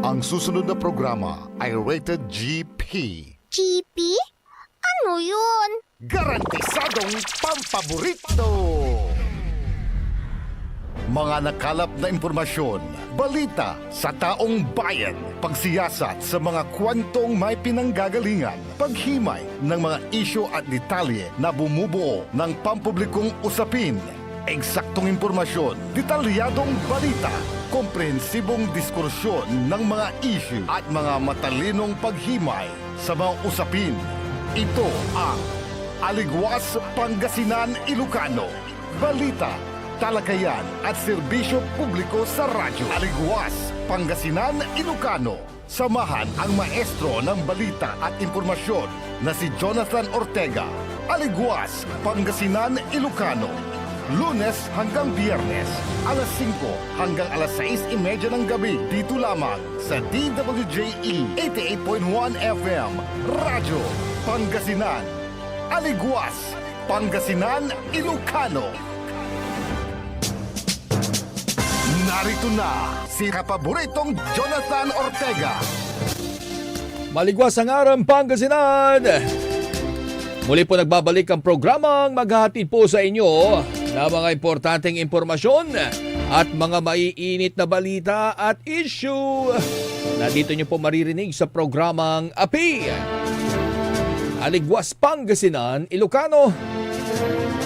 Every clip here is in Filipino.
Ang susunod na programa ay rated GP. GP? Ano yun? Garantisadong pampaborito! Mga nakalap na impormasyon, balita sa taong bayan, pagsiyasat sa mga kwentong may pinanggagalingan, paghimay ng mga isyu at detalye na bumubuo ng pampublikong usapin, eksaktong impormasyon, detalyadong balita, komprehensibong diskursyon ng mga isyu at mga matalinong paghimay sa mga usapin. Ito ang Aligwas Pangasinan Ilocano. Balita, talakayan at serbisyo publiko sa radyo. Aligwas Pangasinan Ilocano. Samahan ang maestro ng balita at impormasyon na si Jonathan Ortega. Aligwas Pangasinan Ilocano. Lunes hanggang Biyernes, alas 5 hanggang alas 6:30 ng gabi. Dito lamang sa DWJE 88.1 FM. Radyo Pangasinan. Aligwas Pangasinan Ilocano. Narito na si kapaboritong Jonathan Ortega. Maligwas ang araw, Pangasinan! Muli po nagbabalik ang programang maghahatid po sa inyo ng mga importanteng impormasyon at mga maiinit na balita at issue na dito nyo po maririnig sa programang API. Aligwas Pangasinan, Ilocano.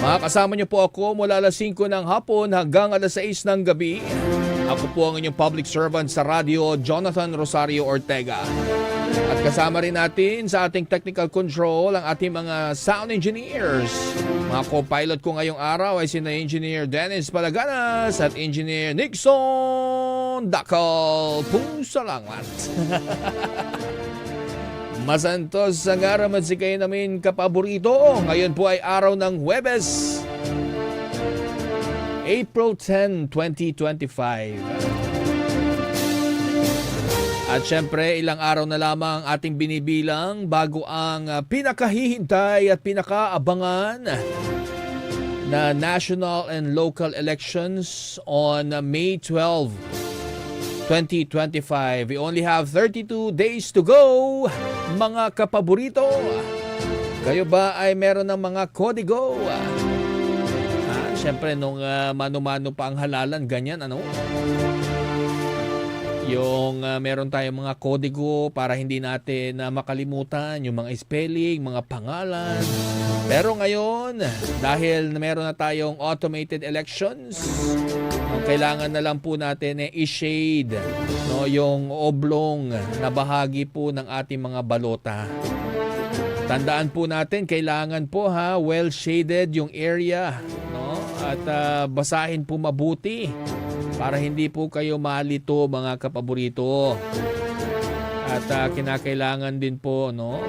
Makakasama nyo po ako mula alas 5 ng hapon hanggang alas 6 ng gabi. Ako po ang inyong public servant sa radyo, Jonathan Rosario Ortega. At kasama rin natin sa ating technical control ang ating mga sound engineers. Mga co-pilot ko ngayong araw ay sina Engineer Dennis Palaganas at Engineer Nixon Dakal. Pusalamat. Masantos ang araw at sikay namin kapaborito. Ngayon po ay araw ng Huwebes, April 10, 2025. At syempre, ilang araw na lamang ating binibilang bago ang pinakahihintay at pinakaabangan na national and local elections on May 12, 2025. We only have 32 days to go, mga kapaborito. Kayo ba ay meron ng mga kodigo? Syempre, nung mano-mano pa ang halalan, ganyan, ano? Yung meron tayong mga kodigo para hindi natin makalimutan yung mga spelling, mga pangalan. Pero ngayon, dahil meron na tayong automated elections, kailangan na lang po natin i-shade yung oblong na bahagi po ng ating mga balota. Tandaan po natin, kailangan po well shaded yung area, no? At basahin po mabuti para hindi po kayo malito, mga kapaborito. At kinakailangan din po, no?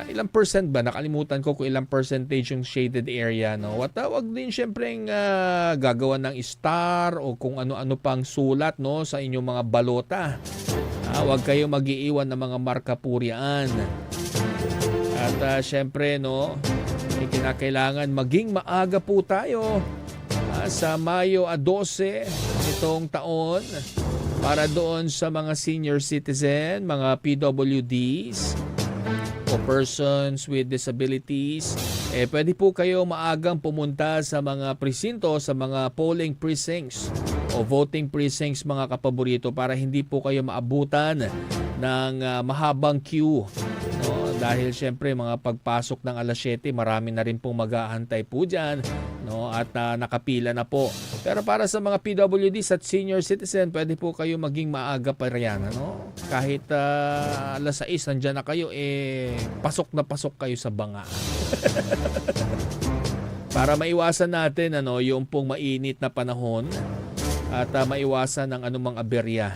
Ilang percent ba? Nakalimutan ko kung ilang percentage yung shaded area, no? At wag din syempreng gagawa ng star o kung ano-ano pang sulat, no, sa inyong mga balota. Wag kayo mag-iiwan ng mga marka purian. At syempre, no, kinakailangan maging maaga po tayo sa Mayo 12 itong taon para doon sa mga senior citizen, mga PWDs o persons with disabilities. Pwede po kayo maagang pumunta sa mga presinto, sa mga polling precincts o voting precincts, mga kapaborito, para hindi po kayo maabutan ng mahabang queue. No? Dahil syempre mga pagpasok ng alas 7, marami na rin pong mag-aantay po dyan, no? At nakapila na po. Pero para sa mga PWDs at senior citizen, pwede po kayo maging maaga pa riyan, no? Kahit alas 6 nandyan na kayo, pasok na pasok kayo sa banga. Para maiwasan natin yung pong mainit na panahon at maiwasan ng anumang aberya.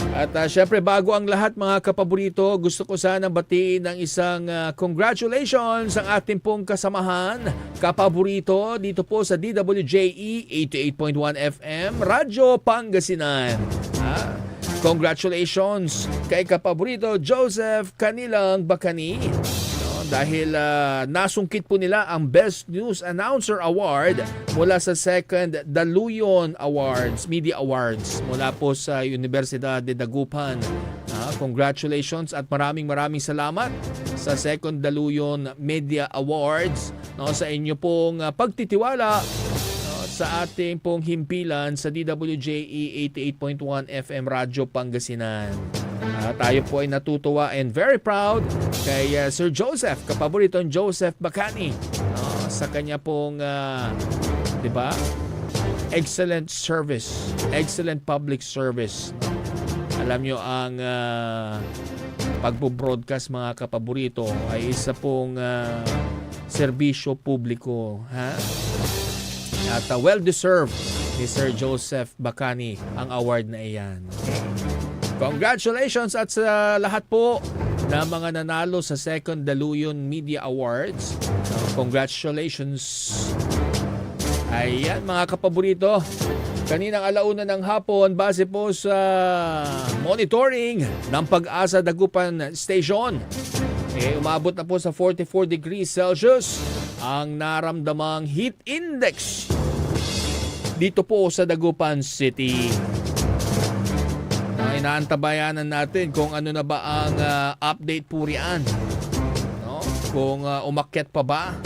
At syempre, bago ang lahat, mga kapaborito, gusto ko sanang batiin ng isang congratulations ang ating pong kasamahan, kapaborito, dito po sa DWJE 88.1 FM, Radyo Pangasinan. Congratulations kay kapaborito Joseph Canilang Bacani. dahil nasungkit po nila ang Best News Announcer Award mula sa Second Daluyon Awards, Media Awards mula po sa Universidad de Dagupan. Congratulations at maraming salamat sa Second Daluyon Media Awards, no, sa inyo pong pagtitiwala sa ating pong himpilan sa DWJE 88.1 FM Radyo Pangasinan. Tayo po ay natutuwa and very proud kay Sir Joseph, kapaboritong Joseph Bacani, sa kanya pong, di ba? Excellent service, excellent public service. Alam nyo, ang pagbo-broadcast, mga kapaborito, ay isa pong serbisyo publiko, ha? At well-deserved ni Sir Joseph Bacani ang award na iyan. Okay? Congratulations at sa lahat po na mga nanalo sa Second Daluyon Media Awards. Congratulations. Ayan, mga kapaborito. Kaninang alauna ng hapon, base po sa monitoring ng Pag-asa Dagupan Station, umabot na po sa 44 degrees Celsius ang naramdamang heat index dito po sa Dagupan City. Inaantabayanan natin kung ano na ba ang update po riyan. No? Kung umakyat pa ba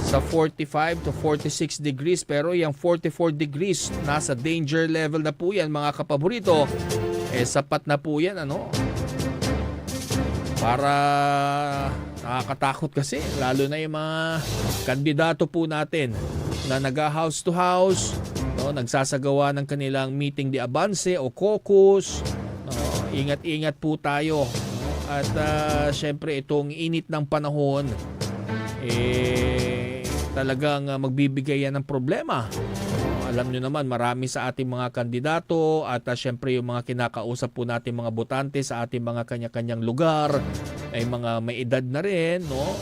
sa 45 to 46 degrees, pero yung 44 degrees nasa danger level na po yan, mga kapaborito. Sapat na po yan, ano? Para nakakatakot kasi, lalo na yung mga kandidato po natin na naga-house to house, no, nagsasagawa ng kanilang meeting de avance o caucus. No, ingat-ingat po tayo. No? At syempre itong init ng panahon, talagang magbibigay yan ng problema. Alam nyo naman, marami sa ating mga kandidato at syempre yung mga kinakausap po natin mga botante sa ating mga kanya-kanyang lugar ay mga may edad na rin, no?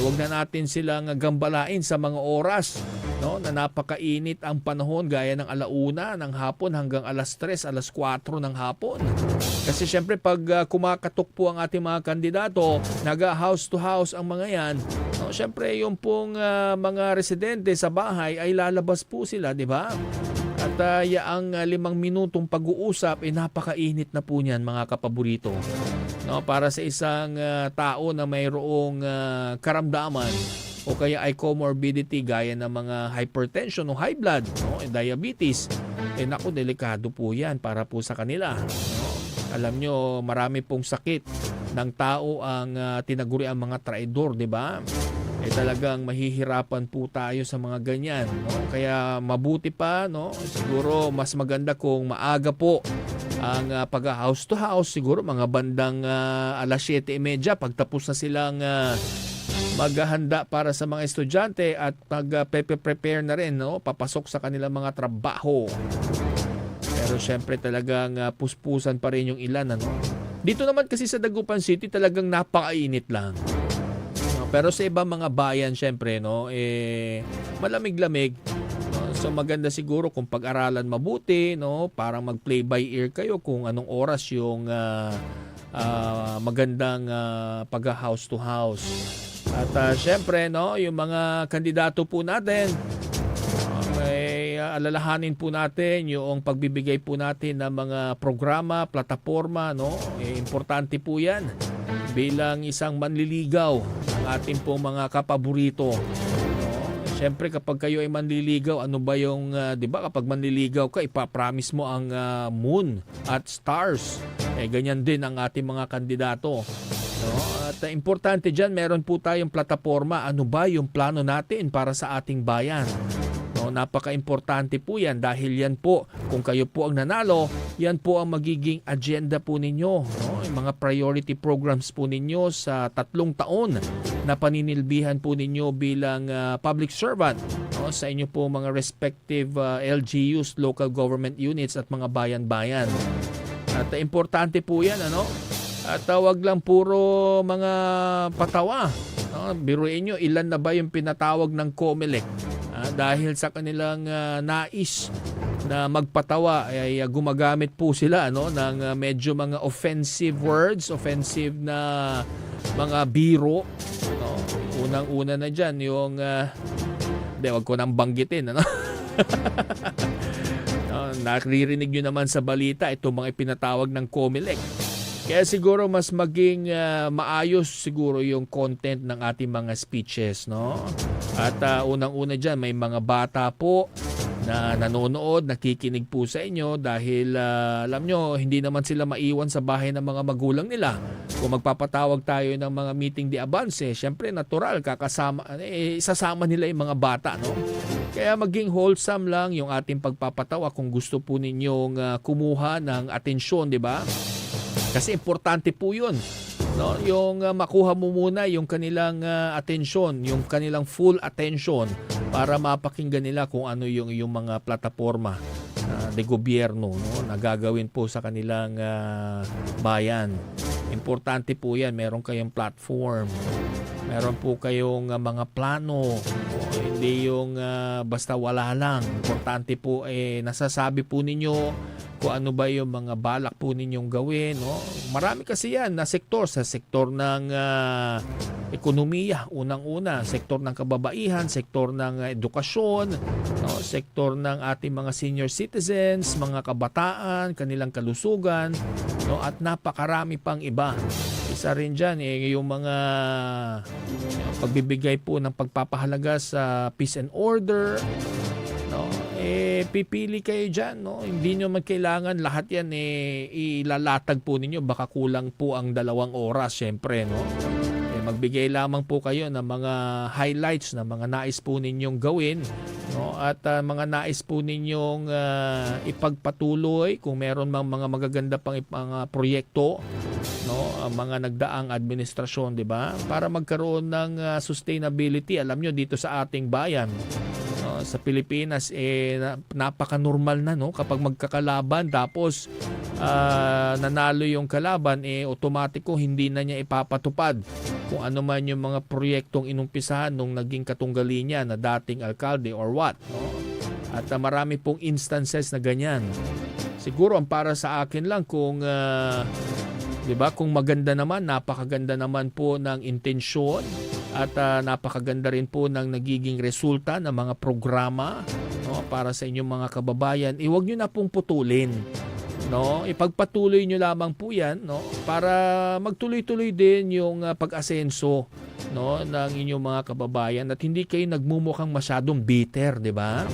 Wag na natin silang gambalain sa mga oras, no, na napakainit ang panahon gaya ng alauna ng hapon hanggang alas 3, alas 4 ng hapon. Kasi syempre pag kumakatok po ang ating mga kandidato, naga-house to house ang mga yan, no, syempre yung pong mga residente sa bahay ay lalabas po sila, di ba? At yaang 5 minutong pag-uusap, napakainit na po niyan, mga kapaborito. No, para sa isang tao na mayroong karamdaman o kaya ay comorbidity gaya ng mga hypertension o high blood, no, diabetes, naku, delikado po yan para po sa kanila. No? Alam nyo, marami pong sakit ng tao ang tinaguri ang mga traidor, di ba? Talagang mahihirapan po tayo sa mga ganyan, no? Kaya mabuti pa, no? Siguro mas maganda kung maaga po ang pag-house to house, siguro mga bandang alas 7:30 pagtapos na silang maghahanda para sa mga estudyante at pag-prepare na rin, no? Papasok sa kanilang mga trabaho. Pero syempre talagang puspusan pa rin yung ilan, ano? Dito naman kasi sa Dagupan City talagang napakainit lang. Pero sa ibang mga bayan, syempre, no, malamig-lamig. No? So maganda siguro kung pag-aralan mabuti, no, para mag-play by ear kayo kung anong oras yung magandang pag-house to house. At syempre, no, yung mga kandidato po natin, alalahanin po natin yung pagbibigay po natin ng mga programa, plataforma, no? Importante po 'yan bilang isang manliligaw ng ating pong mga kapaborito. No? Siyempre kapag kayo ay manliligaw, ano ba yung 'di ba, kapag manliligaw ka, ipapromise mo ang moon at stars. Ganyan din ang ating mga kandidato. No? At importante diyan, meron po tayong plataforma. Ano ba yung plano natin para sa ating bayan? No, napaka-importante po yan dahil yan po, kung kayo po ang nanalo, yan po ang magiging agenda po ninyo. No? Yung mga priority programs po ninyo sa 3 taon na paninilbihan po ninyo bilang public servant, no? Sa inyo po mga respective LGUs, local government units at mga bayan-bayan. At importante po yan, ano? At wag lang puro mga patawa. No? Biruin nyo, ilan na ba yung pinatawag ng COMELEC? dahil sa kanilang nais na magpatawa ay gumagamit po sila ng medyo mga offensive words, offensive na mga biro. No? Unang-una na dyan yung wag ko nang banggitin. Naririnig nyo naman sa balita itong mga ipinatawag ng COMELEC. Kaya siguro mas maging maayos siguro yung content ng ating mga speeches, no? At unang-una dyan, may mga bata po na nanonood, nakikinig po sa inyo dahil alam nyo, hindi naman sila maiwan sa bahay ng mga magulang nila. Kung magpapatawag tayo ng mga meeting de avance, syempre natural, isasama nila yung mga bata, no? Kaya maging wholesome lang yung ating pagpapatawa kung gusto po ninyong kumuha ng atensyon, di ba? Kasi importante po yun. No? Yung makuha mo muna yung kanilang atensyon, yung kanilang full attention para mapakinggan nila kung ano yung mga plataforma de gobyerno, no? Na gagawin po sa kanilang bayan. Importante po yan. Meron kayong platform. Meron po kayong mga plano. Hindi yung basta wala lang. Importante po nasasabi po ninyo kung ano ba yung mga balak po ninyong gawin. No? Marami kasi yan na sektor. Sa sektor ng ekonomiya, unang-una. Sektor ng kababaihan, sektor ng edukasyon, no? Sektor ng ating mga senior citizens, mga kabataan, kanilang kalusugan, no? At napakarami pang iba. Isa rin dyan, yung mga pagbibigay po ng pagpapahalaga sa peace and order, no? Pipili kayo dyan, no? Hindi nyo magkailangan lahat yan ilalatag po ninyo, baka kulang po ang 2 oras, syempre, no? Magbigay lamang po kayo ng mga highlights na mga nais po ninyong gawin, no? At mga nais po ninyong ipagpatuloy kung meron mang mga magaganda pang mga proyekto, no? Mga nagdaang administrasyon, di ba? Para magkaroon ng sustainability. Alam nyo, dito sa ating bayan, no? Sa Pilipinas, napaka-normal na, no? Kapag magkakalaban tapos nanalo yung kalaban, otomatiko hindi na niya ipapatupad kung ano man yung mga proyektong inumpisahan nung naging katunggali niya na dating alkalde or what, no? At marami pong instances na ganyan. Siguro ang para sa akin lang kung 'di ba, kung maganda naman, napakaganda naman po ng intensyon at napakaganda rin po ng nagiging resulta ng mga programa, no, para sa inyong mga kababayan, huwag niyo na pong putulin. No, ipagpatuloy nyo lamang po 'yan, no, para magtuloy-tuloy din yung pag-asenso, no, ng inyong mga kababayan at hindi kayo nagmumukhang masyadong bitter, 'di ba?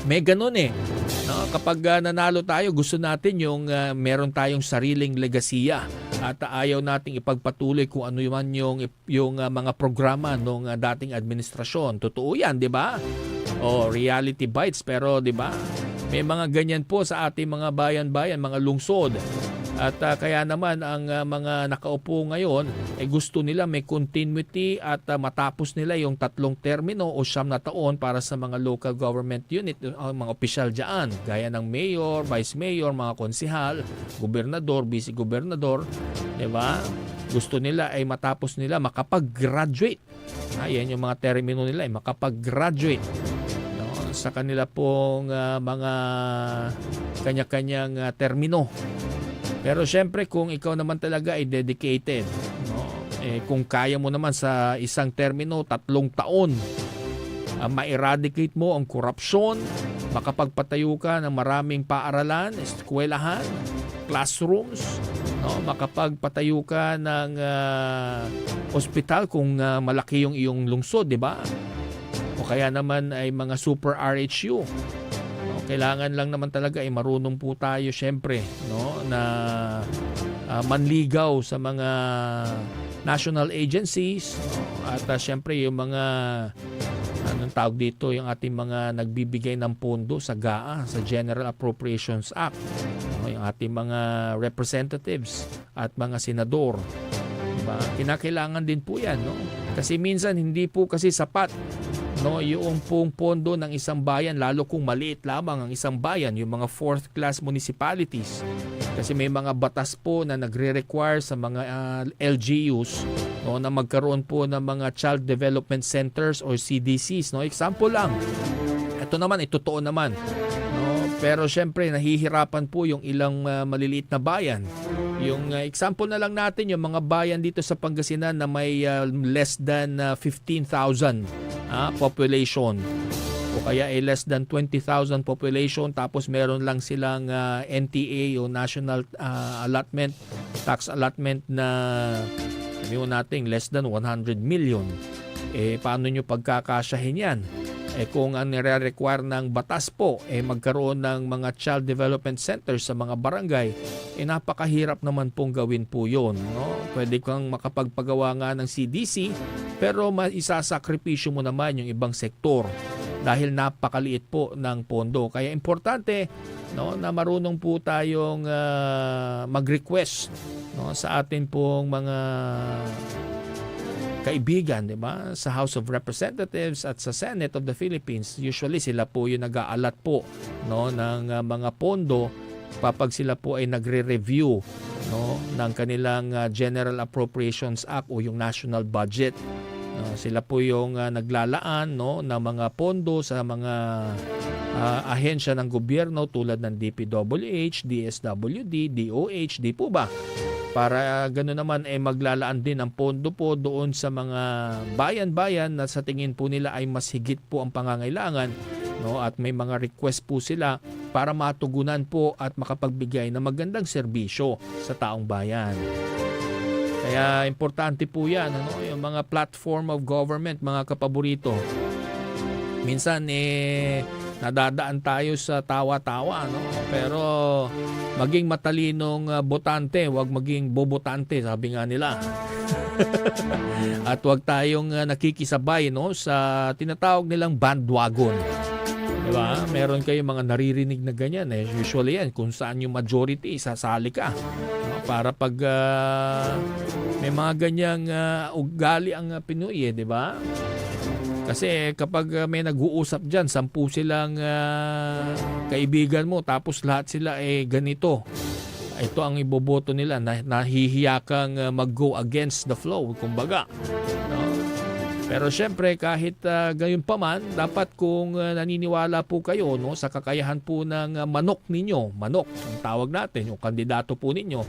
May ganun no, kapag nanalo tayo, gusto natin yung meron tayong sariling legasiya at ayaw nating ipagpatuloy kung ano man yung mga programa ng dating administrasyon. Totoo 'yan, 'di ba? O reality bites, pero 'di ba? May mga ganyan po sa ating mga bayan-bayan, mga lungsod. At kaya naman ang mga nakaupo ngayon ay gusto nila may continuity at matapos nila yung 3 termino o 9 na taon para sa mga local government unit, mga opisyal dyan, gaya ng mayor, vice mayor, mga konsihal, gobernador, vice-gobernador, di ba? Gusto nila ay matapos nila makapag-graduate. Ayan yung mga termino nila ay makapag-graduate sa kanila pong mga kanya-kanyang termino. Pero syempre kung ikaw naman talaga ay dedicated, no? Kung kaya mo naman sa isang termino 3 taon, ma-eradicate mo ang korupsyon, makapagpatayo ka ng maraming paaralan, eskwelahan, classrooms, no? Makapagpatayo ka ng ospital kung malaki yung iyong lungsod, di ba? O kaya naman ay mga super RHU. No, kailangan lang naman talaga ay marunong po tayo syempre, no, na manligaw sa mga national agencies, no, at syempre yung mga anong tawag dito, yung ating mga nagbibigay ng pondo sa GAA, sa General Appropriations Act, no, yung ating mga representatives at mga senador. Diba? Kinakailangan din po yan, no? Kasi minsan hindi po kasi sapat, no, yung pong pondo ng isang bayan, lalo kung maliit lamang ang isang bayan, yung mga 4th class municipalities. Kasi may mga batas po na nagre-require sa mga LGUs, no, na magkaroon po ng mga Child Development Centers or CDCs, no. Example lang. Ito naman, totoo naman, no. Pero syempre nahihirapan po yung ilang maliliit na bayan. Yung example na lang natin, yung mga bayan dito sa Pangasinan na may less than 15,000 population, o kaya ay less than 20,000 population, tapos meron lang silang NTA o National Allotment, Tax Allotment na sabihin natin less than 100 million. Paano nyo pagkakasyahin yan? Kung ang nire-require ng batas po magkaroon ng mga child development centers sa mga barangay, napakahirap naman pong gawin po yun, no? Pwede kang makapagpagawa nga ng CDC, pero isasakripisyo mo naman yung ibang sektor dahil napakaliit po ng pondo. Kaya importante, no, na marunong po tayong mag-request, no, sa atin pong mga kaibigan, di ba? Sa House of Representatives at sa Senate of the Philippines. Usually sila po yung nag-aalat po, no, ng mga pondo kapag sila po ay nagre-review, no, ng kanilang General Appropriations Act o yung national budget. No, sila po yung naglalaan, no, ng mga pondo sa mga ahensya ng gobyerno tulad ng DPWH, DSWD, DOH, di po ba? Para gano'n naman maglalaan din ang pondo po doon sa mga bayan-bayan na sa tingin po nila ay mas higit po ang pangangailangan, no, at may mga request po sila para matugunan po at makapagbigay ng magandang serbisyo sa taong bayan. Kaya importante po yan, ano, yung mga platform of government, mga kapaborito. Minsan nadadaan tayo sa tawa-tawa, no? Pero maging matalinong botante, huwag maging bobotante, sabi nga nila. At huwag tayong nakikisabay, no, sa tinatawag nilang bandwagon. Diba? Meron kayong mga naririnig na ganyan. Usually yan, kung saan yung majority, sasali ka. No? Para pag may mga ganyang ugali ang Pinoy, di ba? Kasi kapag may nag-uusap dyan, 10 silang kaibigan mo, tapos lahat sila ganito. Ito ang iboboto nila, nahihiya kang mag-go against the flow, kumbaga. No? Pero syempre, kahit gayon pa man, dapat kung naniniwala po kayo, no, sa kakayahan po ng manok ninyo, manok, ang tawag natin, yung kandidato po ninyo,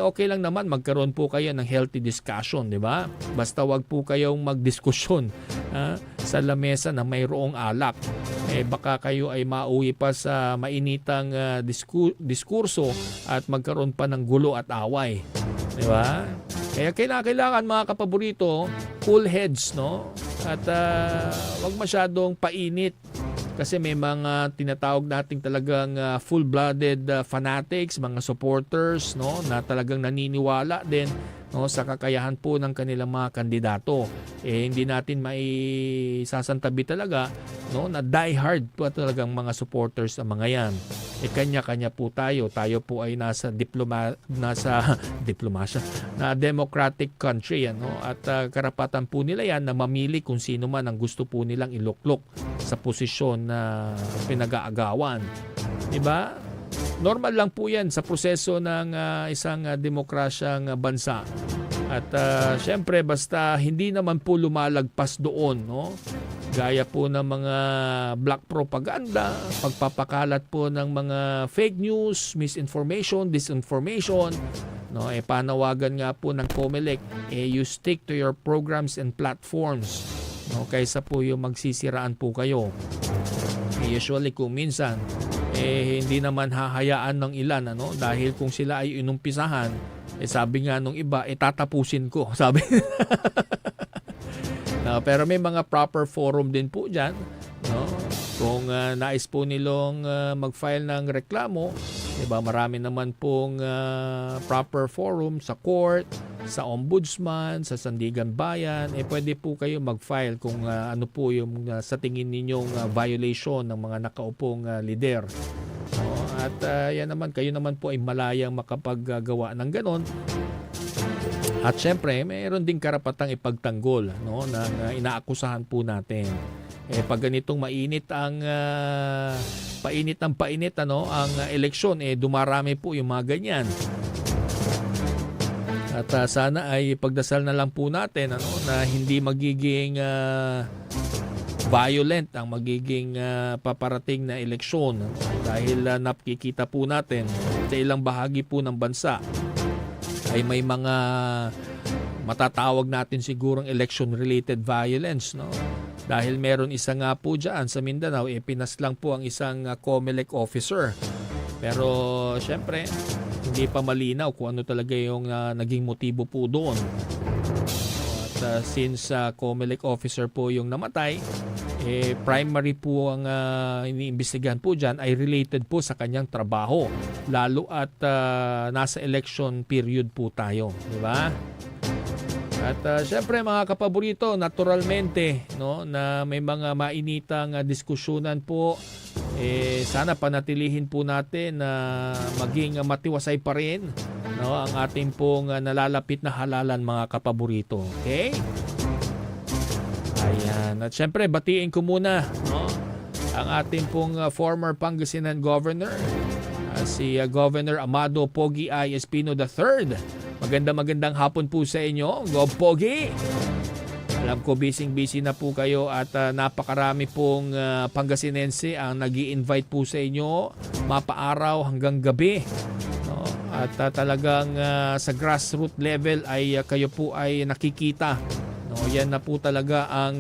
okay lang naman magkaroon po kayo ng healthy discussion, di ba? Basta wag po kayong magdiskusyon sa lamesa na mayroong alak. Baka kayo ay mauwi pa sa mainitang diskurso at magkaroon pa ng gulo at away. Di ba? Kaya kailangan mga kapaborito, cool heads, no? At wag masyadong painit. Kasi may mga tinatawag nating talagang full-blooded fanatics, mga supporters, no, na talagang naniniwala din, no, sa kakayahan po ng kanilang mga kandidato. Hindi natin maisasantabi talaga, no, na die-hard po talagang mga supporters ang mga yan. Kanya-kanya po tayo. Tayo po ay nasa diplomasya, na democratic country, ano, at karapatan po nila yan na mamili kung sino man ang gusto po nilang iluklok sa posisyon na pinag-aagawan. Diba? Normal lang po yan sa proseso ng isang demokrasyang bansa. At syempre, basta hindi naman po lumalagpas doon, no? Gaya po ng mga black propaganda, pagpapakalat po ng mga fake news, misinformation, disinformation, no? Panawagan nga po ng COMELEC, you stick to your programs and platforms, no? Kaysa po yung magsisiraan po kayo. Usually kung minsan hindi naman hahayaan ng ilan, ano, dahil kung sila ay inumpisahan, sabi nga nung iba, tatapusin ko, sabi. Pero may mga proper forum din po dyan, no? Kung nais po nilang mag-file ng reklamo, diba, marami naman pong proper forum sa court, sa ombudsman, sa Sandigan Bayan. Pwede po kayo mag-file kung ano po yung sa tingin ninyong violation ng mga nakaupong lider. No? At yan naman, kayo naman po ay malayang makapaggawa ng ganon. At syempre, mayroon din karapatang ipagtanggol, no, ng inaakusahan po natin. Pag ganitong mainit ang painit ng painit ang eleksyon, dumarami po yung mga ganyan. At sana ay pagdasal na lang po natin na hindi magiging violent ang magiging paparating na eleksyon, dahil nakikita po natin sa ilang bahagi po ng bansa ay may mga matatawag natin sigurong election-related violence, no? Dahil meron isa nga po dyan sa Mindanao, pinaslang po ang isang COMELEC officer. Pero syempre, hindi pa malinaw kung ano talaga yung naging motibo po doon. At since COMELEC officer po yung namatay, primary po ang iniimbestigahan po dyan ay related po sa kanyang trabaho. Lalo at nasa election period po tayo. Di ba? At syempre mga kapaborito, naturalmente, no, na may mga mainitang diskusyonan po, sana panatilihin po natin na maging matiwasay pa rin, no, ang ating pong nalalapit na halalan, mga kapaborito. Okay? Ayan. At syempre, batiin ko muna, no, ang ating pong former Pangasinan Governor, si Governor Amado Pogi I. Espino III. Magandang hapon po sa inyo, Gov Pogi. Alam ko busy na po kayo at napakarami pong Pangasinense ang nag-i-invite po sa inyo mapaaraw hanggang gabi. No? At talagang sa grassroots level ay kayo po ay nakikita. No? Yan na po talaga ang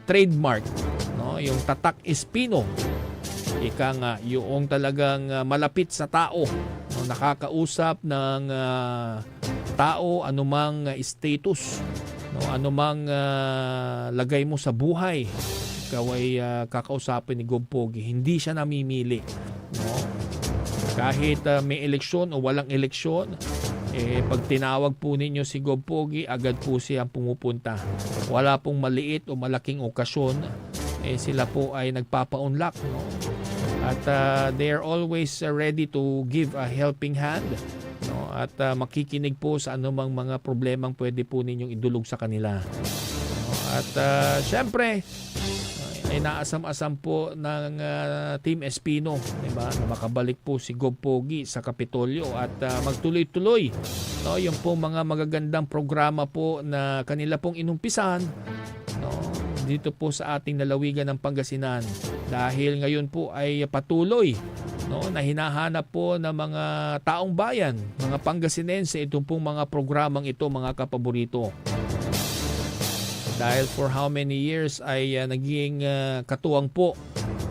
trademark, no? Yung tatak Espino. Ika nga, yung talagang malapit sa tao, no? Nakakausap ng tao, anumang status, no, anumang lagay mo sa buhay, ikaw ay kakausapin ni Gov Pogi. Hindi siya namimili, no? Kahit may eleksyon o walang eleksyon, pag tinawag po ninyo si Gov Pogi, agad po siyang pumupunta. Wala pong maliit o malaking okasyon, sila po ay nagpapaunlak, no? At they are always ready to give a helping hand, no? At makikinig po sa anumang mga problemang pwede po ninyong idulog sa kanila, no? At syempre ay naasam-asam po ng Team Espino, diba, na makabalik po si Gov Pogi sa Kapitolyo at magtuloy-tuloy, no, yung po mga magagandang programa po na kanila pong inumpisan, no, dito po sa ating lalawigan ng Pangasinan, dahil ngayon po ay patuloy, no, na hinahanap po ng mga taong bayan, mga Pangasinense, itong pong mga programang ito, mga kapaborito. Dahil for how many years ay naging katuwang po,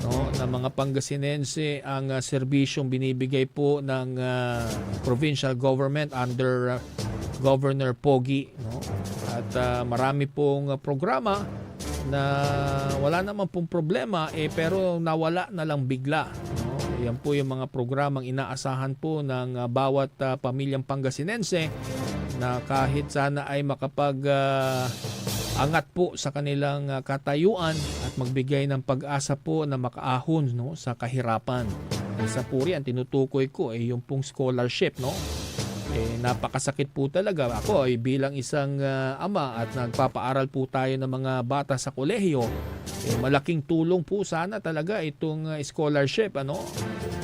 no, ng mga Pangasinense ang serbisyong binibigay po ng provincial government under Governor Pogi, no? At marami pong programa na wala naman pong problema, pero nawala na lang bigla, no? Yan po yung mga programang inaasahan po ng bawat pamilyang Pangasinense, na kahit sana ay makapag angat po sa kanilang katayuan at magbigay ng pag-asa po na makaahon, no, sa kahirapan. Isa po rin, tinutukoy ko yung pong scholarship, no? Napakasakit po talaga. Ako ay bilang isang ama at nagpapaaral po tayo ng mga bata sa kolehiyo, malaking tulong po sana talaga itong scholarship, ano?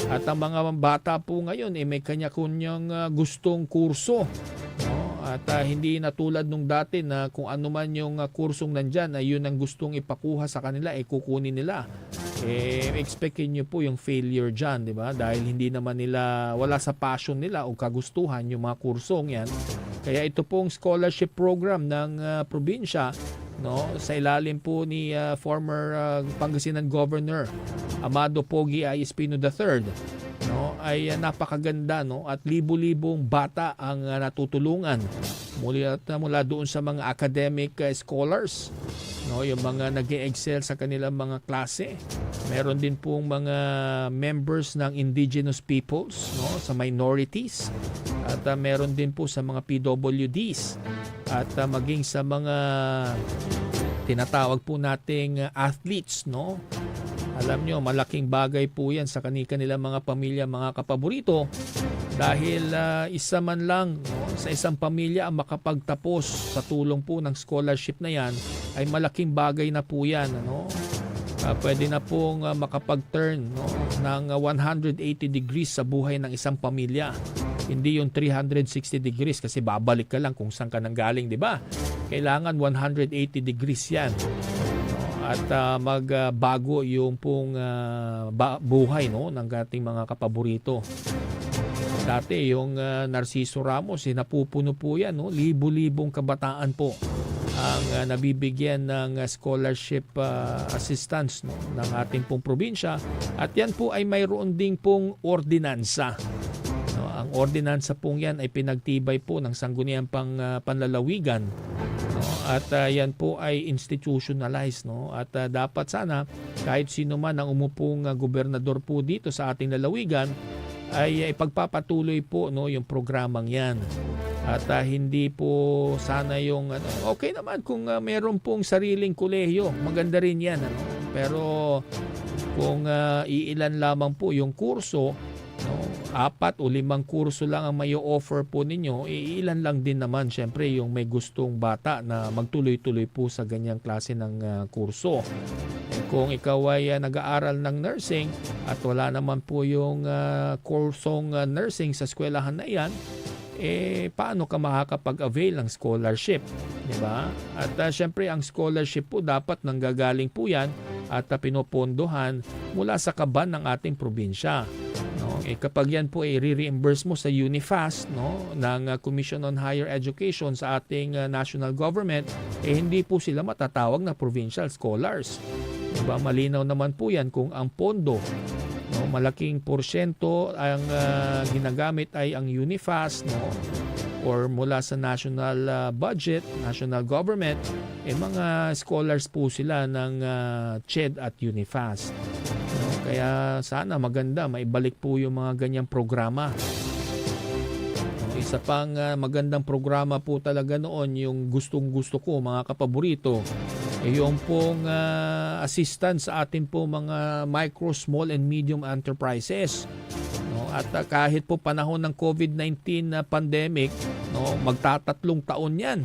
At ang mga bata po ngayon may kanya-kanyang gustong kurso, no? At hindi na tulad nung dati na kung ano man yung kursong nandyan ay yun ang gustong ipakuha sa kanila, kukunin nila. Expectin nyo po yung failure dyan, di ba? Dahil hindi naman nila, wala sa passion nila o kagustuhan yung mga kursong yan. Kaya ito pong scholarship program ng probinsya, no, sa ilalim po ni former Pangasinan Governor Amado Pogi I. Espino III, no, ay napakaganda, no, at libo-libong bata ang natutulungan mula doon sa mga academic scholars, no, yung mga nag-e-excel sa kanilang mga klase. Meron din pong mga members ng indigenous peoples, no, sa minorities, at meron din po sa mga PWDs, at maging sa mga tinatawag po nating athletes, no. Alam nyo, malaking bagay po yan sa kanilang mga pamilya, mga kapaborito, Dahil isa man lang, no, sa isang pamilya ang makapagtapos sa tulong po ng scholarship na yan ay malaking bagay na po yan. Ano? Pwede na pong makapag-turn, no, ng 180 degrees sa buhay ng isang pamilya. Hindi yung 360 degrees kasi babalik ka lang kung saan ka nanggaling, di ba? Kailangan 180 degrees yan. At magbago yung pong buhay, no, ng ating mga kapaborito. Dati yung Narciso Ramos, napupuno po yan, no? Libo-libong kabataan po ang nabibigyan ng scholarship assistance, no, ng ating pong probinsya. At yan po ay mayroon ding pong ordinansa. No, ang ordinansa pong yan ay pinagtibay po ng Sangguniang Panlalawigan. No, at yan po ay institutionalized, no? At dapat sana kahit sino man ang umupong gobernador po dito sa ating lalawigan ay ipagpapatuloy po, no, yung programang yan. At hindi po sana yung okay naman kung meron pong sariling kolehiyo, maganda rin yan, ano? Pero kung iilan lamang po yung kurso, no, 4 o 5 kurso lang ang may offer po ninyo, iilan lang din naman syempre yung may gustong bata na magtuloy-tuloy po sa ganyang klase ng kurso. Kung ikaw ay nag-aaral ng nursing at wala naman po yung kursong nursing sa eskwelahan na yan, paano ka makakapag-avail ng scholarship? Diba? At syempre ang scholarship po dapat nanggagaling po yan at pinopondohan mula sa kaban ng ating probinsya. No? Kapag yan po i-reimburse mo sa UNIFAS, no, ng Commission on Higher Education sa ating national government, hindi po sila matatawag na provincial scholars. Diba? Malinaw naman po yan kung ang pondo, no, malaking porsyento ang ginagamit ay ang UNIFAS, no, or mula sa national budget, national government, mga scholars po sila ng CHED at UNIFAS. No, kaya sana maganda maibalik po yung mga ganyang programa. Isa pang magandang programa po talaga noon, yung gustong-gusto ko mga kapaborito, yung pong assistance sa atin po mga micro, small and medium enterprises. No, at kahit po panahon ng COVID-19 pandemic, no, magtatatlong taon yan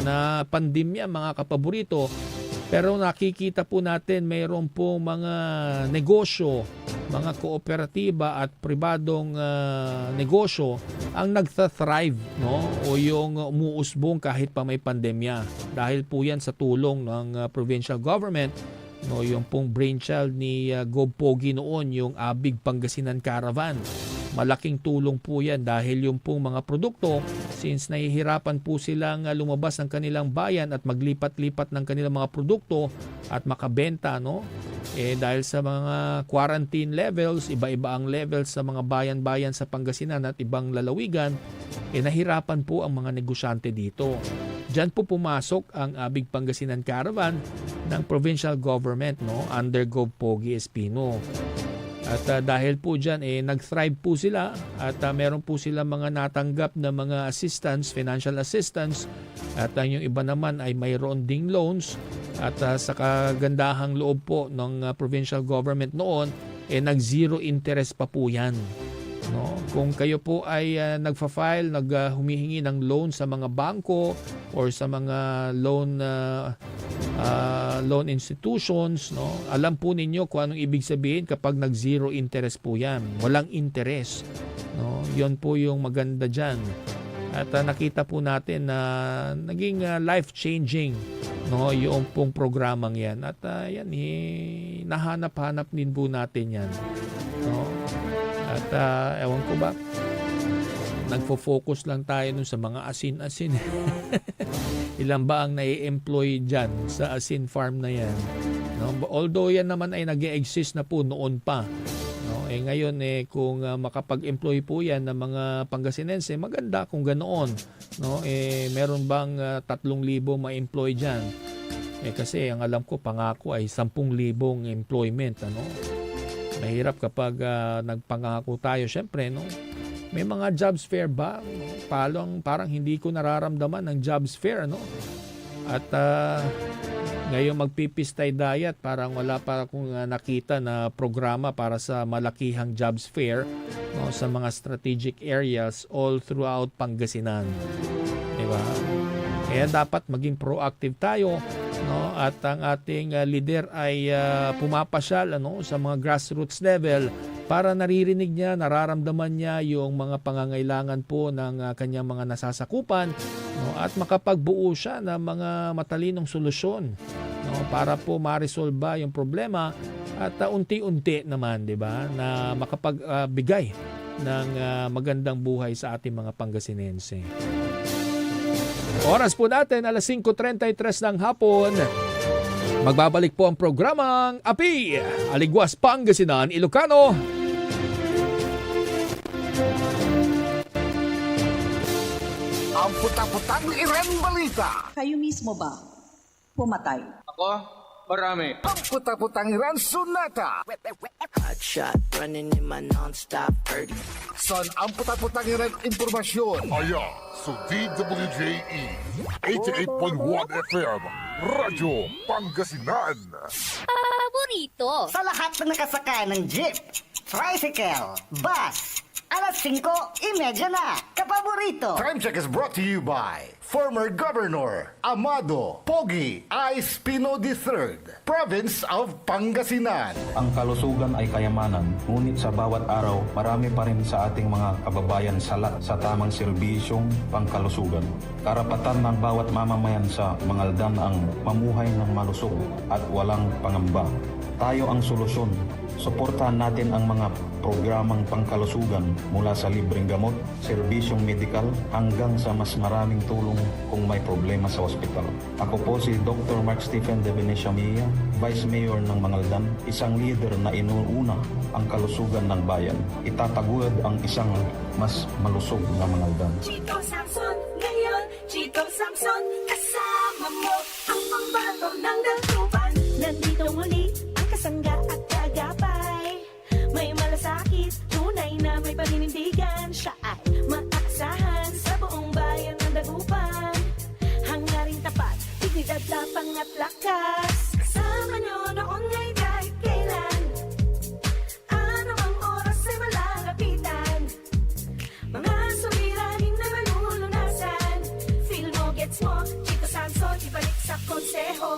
na pandemya mga kapaborito. Pero nakikita po natin mayroon po mga negosyo, mga kooperatiba at pribadong negosyo ang nagta-thrive, no? O yung umuusbong kahit pa may pandemya. Dahil po yan sa tulong ng provincial government, no, yung pong brainchild ni Gov Pogi noon, yung Abig Pangasinan Caravan. Malaking tulong po yan dahil yung pong mga produkto, since nahihirapan po silang lumabas ng kanilang bayan at maglipat-lipat ng kanilang mga produkto at makabenta, no? Dahil sa mga quarantine levels, iba-iba ang levels sa mga bayan-bayan sa Pangasinan at ibang lalawigan, nahirapan po ang mga negosyante dito. Diyan po pumasok ang Abig Pangasinan Caravan ng provincial government, no, under Gov Pogi Espino. At dahil po dyan, nag-thrive po sila at meron po sila mga natanggap na mga assistance, financial assistance, at yung iba naman ay mayroon ding loans. At sa kagandahang loob po ng provincial government noon, nag-zero interest pa po yan. No? Kung kayo po ay nagfa-file, humihingi ng loan sa mga bangko or sa mga loan institutions, no, alam po ninyo kung anong ibig sabihin kapag nag-zero interest po yan. Walang interest. No? Yon po yung maganda dyan. At nakita po natin na naging life-changing, no, yung pong programang yan. At yan, nahanap-hanap din po natin yan. No? At ewan ko ba, nagfo-focus lang tayo nun sa mga asin-asin. Ilan ba ang nai-employ dyan sa asin farm na yan? No? Although yan naman ay nag-e-exist na po noon pa. No? Ngayon kung makapag-employ po yan ng mga Pangasinense, maganda kung ganoon. No? Meron bang 3,000 ma-employ dyan? Kasi ang alam ko, pangako ay 10,000 employment. Ano? Mahirap kapag nagpangako tayo. Siyempre, no? May mga jobs fair ba? Parang hindi ko nararamdaman ng jobs fair, no? At Ngayon magpipistay diet, parang wala pa akong nakita na programa para sa malakihang jobs fair, no, sa mga strategic areas all throughout Pangasinan. Diba? Kaya dapat maging proactive tayo, no, at ang ating leader ay pumapasyal sa mga grassroots level para naririnig niya, nararamdaman niya yung mga pangangailangan po ng kanyang mga nasasakupan, no, at makapagbuo siya ng mga matalinong solusyon, no, para po ma-resolve yung problema at unti-unti naman, 'di ba, na makapagbigay ng magandang buhay sa ating mga Pangasinense. Oras po natin, 5:33 ng hapon. Magbabalik po ang programang Api, Aligwas, Pangasinan, Ilocano. Ang puta-putang Iren Balita. Kayo mismo ba pumatay? Ako? Marami. Ang puta-putang Iren Sunata. Hot shot running in my non-stop 30. Son ang puta-putang Iren Impormasyon. Aya sa DWJE 88.1 FM Radyo Pangasinan. Paborito. Sa lahat ng nakasakay ng jeep, tricycle, bus, alas 5:30 na. Kapaborito. Time check is brought to you by former Governor Amado Pogi I. Espino III, Province of Pangasinan. Ang kalusugan ay kayamanan, ngunit sa bawat araw, marami pa rin sa ating mga kababayan sala sa tamang serbisyong pangkalusugan. Karapatan ng bawat mamamayan sa Mangaldan ang mamuhay ng malusog at walang pangamba. Tayo ang solusyon. Suportahan natin ang mga programang pangkalusugan mula sa libreng gamot, serbisyong medikal hanggang sa mas maraming tulong kung may problema sa ospital. Ako po si Dr. Mark Stephen de Benesiamia, Vice Mayor ng Mangaldan, isang leader na inuuna ang kalusugan ng bayan. Itataguyod ang isang mas malusog na Mangaldan. Chito Samson, ngayon, Chito Samson, kasama mo ang pambato ng dalupan. Nandito muli ang kasangga at kagapay. May malasakit, tunay na may paninindigan. Siya ay maaasahan sa buong bayan ng dagupan. Hangaring tapat, dignidad, tapang at lakas. Kasama nyo noon ngay kahit kailan. Ano ang oras ay malalapitan. Mga suliranin na malulunasan. Feel mo, gets mo, Chito Samson, ibalik sa konseho.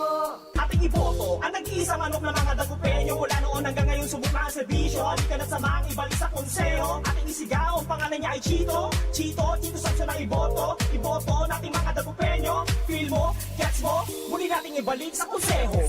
Ating iboto ang nag-iisang manok ng mga dagupenyo. Mula noon hanggang ngayon subok na ang serbisyo. Halika na samang ibalik sa konseho. Ating isigaw, ang pangalan niya ay Chito. Chito Samson ang iboto. Iboto nating mga dagupenyo. Feel mo, gets mo, muli nating ibalik sa konseho.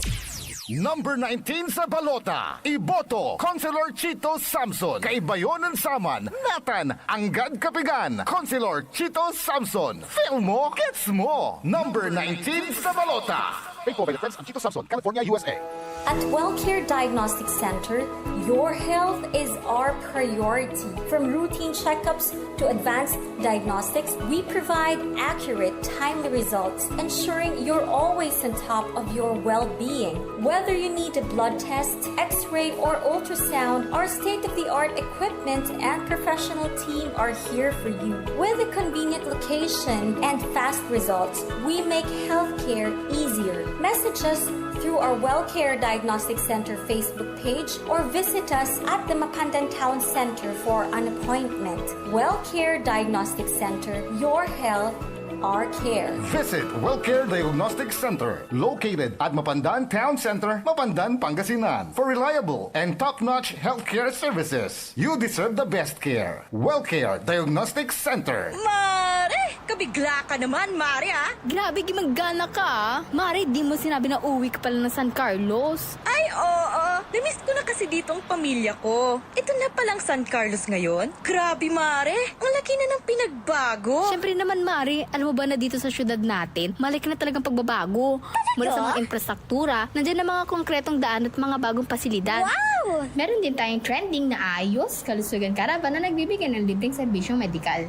Number 19 sa balota, Iboto, Councilor Chito Samson. Kaibayon ng Saman, Nathan, Anggad Kapigan, Councilor Chito Samson. Feel mo, gets mo. Number 19 sa balota. Paid for by the Friends of Chito Samson, California, USA. At WellCare Diagnostic Center, your health is our priority. From routine checkups to advanced diagnostics, we provide accurate, timely results, ensuring you're always on top of your well-being. Whether you need a blood test, x-ray, or ultrasound, our state-of-the-art equipment and professional team are here for you. With a convenient location and fast results, we make healthcare easier. Message us through our WellCare Diagnostic Center Facebook page or visit us at the Macandan Town Center for an appointment. WellCare Diagnostic Center, your health, our care. Visit WellCare Diagnostic Center, located at Mapandan Town Center, Mapandan, Pangasinan. For reliable and top-notch healthcare services, you deserve the best care. WellCare Diagnostic Center. Mare! Kabigla ka naman, Mare, ha? Grabe, gimagana ka, ah. Mari, di mo sinabi na uwi ka pala ng San Carlos. Ay, oo. Namiss ko na kasi dito ang pamilya ko. Ito na palang San Carlos ngayon. Grabe, Mare. Ang laki na ng pinagbago. Siyempre naman, Mari, alam mo ba na dito sa syudad natin, malaki na talagang pagbabago. Mula sa mga infrastruktura, nandiyan na mga konkretong daan at mga bagong pasilidad. Wow! Meron din tayong trending na ayos, kalusugan karavan na nagbibigay ng libreng serbisyong medikal.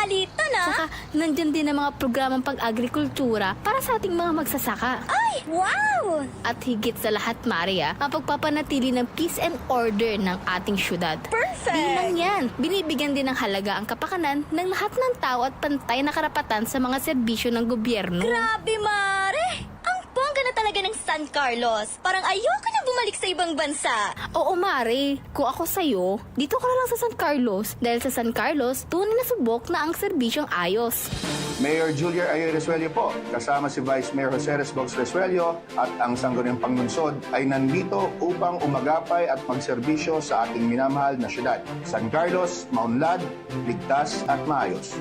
Balita na! Saka, nandyan din ang mga programang pag-agrikultura para sa ating mga magsasaka. Ay, wow! At higit sa lahat, Maria, ang pagpapanatili ng peace and order ng ating syudad. Perfect! Di lang yan, binibigyan din ng halaga ang kapakanan ng lahat ng tao at pantay na karapatan sa mga serbisyo ng gobyerno. Grabe, Mare! Ang bongga na talaga kami ng San Carlos. Parang ayoko na bumalik sa ibang bansa. Oo, Mare. Kung ako sa'yo, dito ka na lang sa San Carlos. Dahil sa San Carlos, tunay na subok na ang serbisyong ayos. Mayor Julia Ayoy Resuello po, kasama si Vice Mayor Jose Resbox Resuello at ang Sangguniang Panglungsod ay nandito upang umagapay at magserbisyo sa ating minamahal na syudad. San Carlos, maunlad, ligtas at maayos.